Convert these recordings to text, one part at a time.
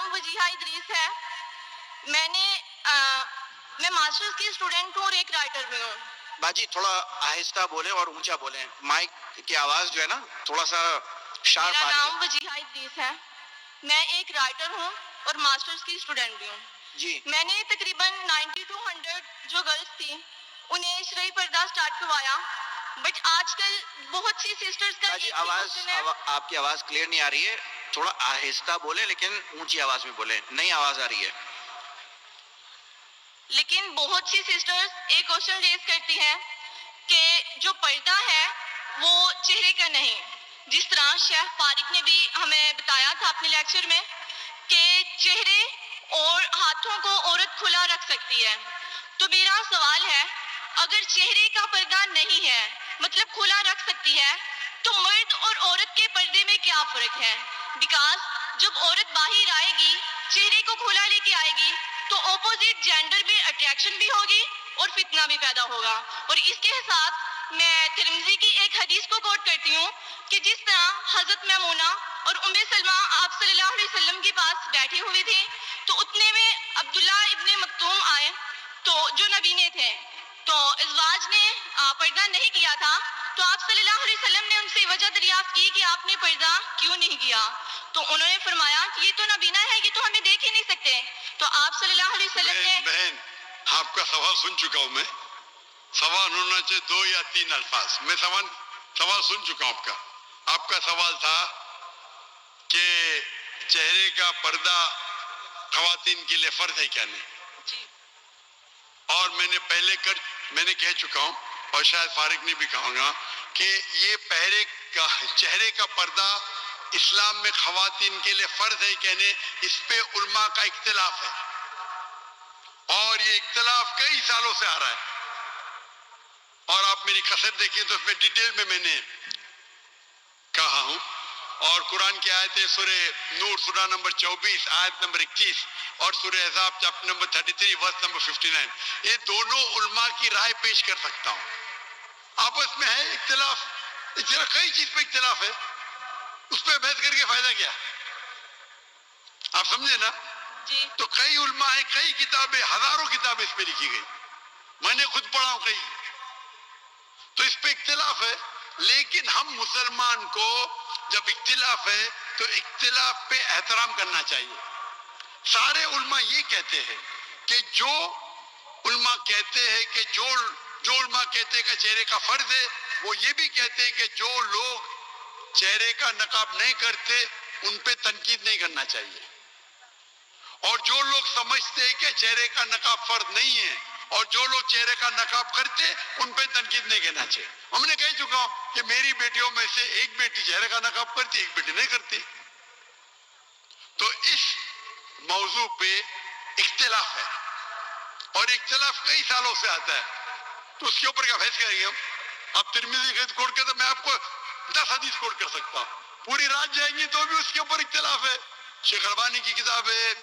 نام وجیحہ ادریس ہے. میں ماسٹرز کی اسٹوڈنٹ ہوں اور ایک رائٹر بھی ہوں. باجی تھوڑا آہستہ بولیں اور اونچا بولیں, مائک کی آواز جو ہے نا تھوڑا سا شارپ میرا آ رہی نام ہے. وجیحہ ادریس ہے. میں ایک رائٹر ہوں اور ماسٹرز کی اسٹوڈنٹ بھی ہوں. جی میں نے تقریباً 9200 جو گرلس تھیں انہیں شرعی پردہ سٹارٹ کروایا, بٹ آج کل بہت سی سسٹرز کا باجی ایک ہی آواز کوشچن ہے. آپ کی آواز کلیئر نہیں آ رہی ہے, تھوڑا آہستہ بولیں لیکن اونچی آواز میں بولیں, نئی آواز آ رہی ہے. لیکن بہت سی سسٹرز ایک کوشچن ریز کرتی ہیں کہ جو پردہ ہے وہ چہرے کا نہیں, جس طرح شیخ فارق نے بھی ہمیں بتایا تھا اپنے لیکچر میں کہ چہرے اور ہاتھوں کو عورت کھلا رکھ سکتی ہے. تو میرا سوال ہے, اگر چہرے کا پردہ نہیں ہے مطلب کھلا رکھ سکتی ہے, تو مرد اور عورت کے پردے میں کیا فرق ہے؟ بیکاز جب عورت باہر آئے گی, چہرے کو کھلا لے کے آئے گی, تو اپوزٹ جینڈر میں اٹریکشن بھی ہوگی اور فتنہ بھی پیدا ہوگا. اور اس کے ساتھ میں ترمذی کی ایک حدیث کو کوٹ کرتی ہوں کہ جس طرح حضرت میمونہ اور ام سلمہ آپ صلی اللہ علیہ وسلم کے پاس بیٹھی ہوئی تھی, تو اتنے میں عبداللہ ابن مکتوم آئے تو جو نبینے تھے, تو ازواج نے پردہ نہیں کیا تھا, تو آپ صلی اللہ علیہ وسلم نے ان سے وجہ دریافت کی کہ آپ نے پردہ کیوں نہیں کیا, تو انہوں نے فرمایا کہ یہ تو نبینہ ہے, یہ تو ہمیں دیکھ ہی نہیں سکتے. تو آپ صلی اللہ علیہ وسلم نے بہن آپ کا سوال سن چکا ہوں, میں سوال ہونا چاہیے 2 یا 3 الفاظ. میں سوال سن چکا ہوں. آپ کا سوال تھا کہ چہرے کا پردہ خواتین کے لیے فرض ہے کیا نہیں, جی اور میں نے کہہ چکا ہوں اور شاید فارق نے بھی کہا گا کہ یہ چہرے کا پردہ اسلام میں خواتین کے لیے فرض ہے کہ نہیں, اس پہ علماء کا اختلاف ہے, اور یہ اختلاف کئی سالوں سے آ رہا ہے. اور آپ میری کسر دیکھیں تو اس میں ڈیٹیل میں نے کہا ہوں. اور قرآن کی آیتیں سورہ نور سورہ نمبر 24 آیت نمبر 21 اور سورہ احزاب چیپٹر نمبر 33 ورس نمبر 59, یہ دونوں علماء کی رائے پیش کر سکتا ہوں. آپس میں ہے اختلاف, کئی چیز پہ اختلاف ہے, اس پہ بحث کر کے فائدہ کیا, آپ سمجھے نا. جی تو کئی علماء ہیں, کئی کتابیں, ہزاروں کتابیں اس پہ لکھی گئی, میں نے خود پڑھا ہوں کئی. تو اس پہ اختلاف ہے, لیکن ہم مسلمان کو جب اختلاف ہے تو اختلاف پہ احترام کرنا چاہیے. سارے علماء یہ کہتے ہیں کہ جو علماء کہتے ہیں کہ جو علماء کہتے ہیں کہ چہرے کا فرض ہے, وہ یہ بھی کہتے ہیں کہ جو لوگ چہرے کا نقاب نہیں کرتے ان پہ تنقید نہیں کرنا چاہیے, اور جو لوگ سمجھتے ہیں کہ چہرے کا نقاب فرض نہیں ہے اور جو لوگ چہرے کا نقاب کرتے ان پہ تنقید نہیں کرنا چاہیے. ہم نے کہہ چکا ہوں کہ میری بیٹیوں میں سے ایک بیٹی چہرے کا نقاب کرتی, ایک بیٹی نہیں کرتی. تو اس موضوع پہ اختلاف ہے, اور اختلاف کئی سالوں سے آتا ہے, تو اس کے اوپر کیا بحث کریں گے ہم. اب ترمذی کی کوٹ کرتے میں آپ کو 10 حدیث کوٹ کر سکتا ہوں, پوری رات جائیں گی تو بھی اس کے اوپر اختلاف ہے. شیخ البانی کی کتاب ہے,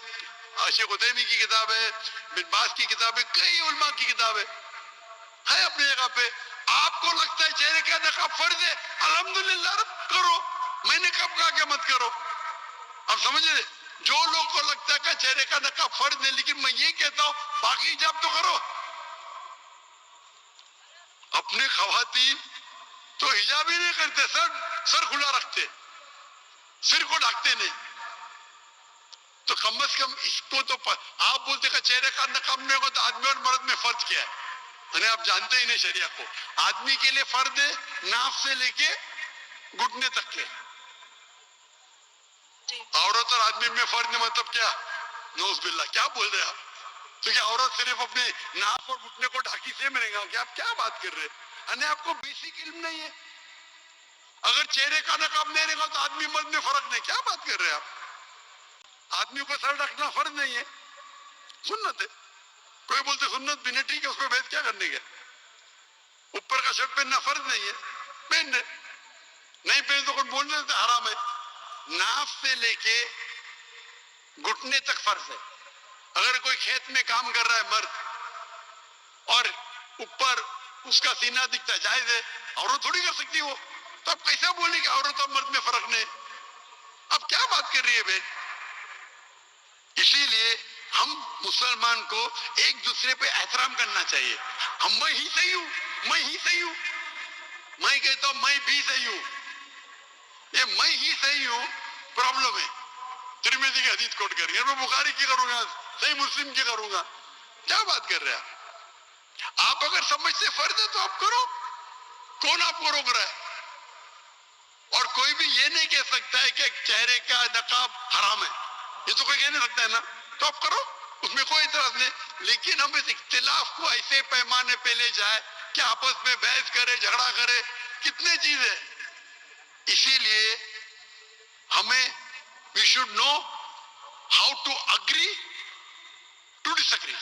شیخ عثیمین کی کتاب ہے, بن باز کی کتاب ہے, کئی علماء کی کتاب ہے اپنی جگہ پہ. آپ کو لگتا ہے چہرے کا نقاب فرض ہے, الحمدللہ رب کرو, میں نے کب کہا کہ مت کرو. اب سمجھ رہے, جو لوگ کو لگتا ہے کہ چہرے کا نقاب فرض ہے, لیکن میں یہ کہتا ہوں باقی حجاب تو کرو. اپنے خواتین تو حجاب ہی نہیں کرتے, سر کھلا رکھتے, سر کو ڈھکتے نہیں. تو کم از کم اس کو تو آپ بولتے کہ چہرے کا نقاب نہیں ہوگا تو آدمی اور مرد میں فرق کیا ہے, یعنی آپ جانتے ہی نہیں شریعہ کو. آدمی کے لیے فرض ہے ناف سے لے کے گھٹنے تک کے, عورت اور آدمی میں فرق نہیں. مطلب کیا, نوز باللہ کیا بول رہے آپ, تو کیا عورت صرف اپنے ناف اور گھٹنے کو ڈھاکی سے مرے گا, کیا آپ کیا بات کر رہے ہیں, یعنی آپ کو بیسک علم نہیں ہے. اگر چہرے کا نقاب نہیں رہے گا تو آدمی مرد میں فرق نہیں, کیا بات کر رہے ہیں آپ. آدمی کو سر ڈھکنا فرض نہیں ہے, سنت ہے. کوئی بولتے سنت بھی نہیں, ٹھیک ہے, اس پہ بحث کیا کرنے کے. اوپر کا شرٹ پہننا فرض نہیں ہے, پہننے, نہیں پہنے تو کوئی بولنے تو حرام ہے. ناف سے لے کے گھٹنے تک فرض ہے. اگر کوئی کھیت میں کام کر رہا ہے مرد اور اوپر اس کا سینہ دکھتا ہے, جائز ہے, عورت تھوڑی کر سکتی وہ. تو اب کیسا بولے کہ عورت اور مرد میں فرق نہیں, اب کیا بات کر رہی ہے بھائی. اسی لیے ہم مسلمان کو ایک دوسرے پہ احترام کرنا چاہیے. ہم میں ہی صحیح ہوں, میں ہی صحیح ہوں, میں کہتا ہوں میں بھی صحیح ہوں. یہ میں ہی صحیح ہوں پرابلم ہے. ترمذی کی حدیث کوٹ کریں گے, میں بخاری کی کروں گا, صحیح مسلم کی کروں گا. کیا بات کر رہے ہیں آپ؟ اگر سمجھتے فرض ہے تو آپ کرو, کون آپ کو روک رہا ہے؟ اور کوئی بھی یہ نہیں کہہ سکتا ہے کہ چہرے کا نقاب حرام ہے, یہ تو کوئی کہہ نہیں سکتا ہے نا. تو آپ کرو, اس میں کوئی اعتراض نہیں. لیکن ہم اس اختلاف کو ایسے پیمانے پہ لے جائے کہ آپس میں بحث کرے, جھگڑا کرے, کتنے چیزیں. اسی لیے ہمیں we should know how to agree to disagree.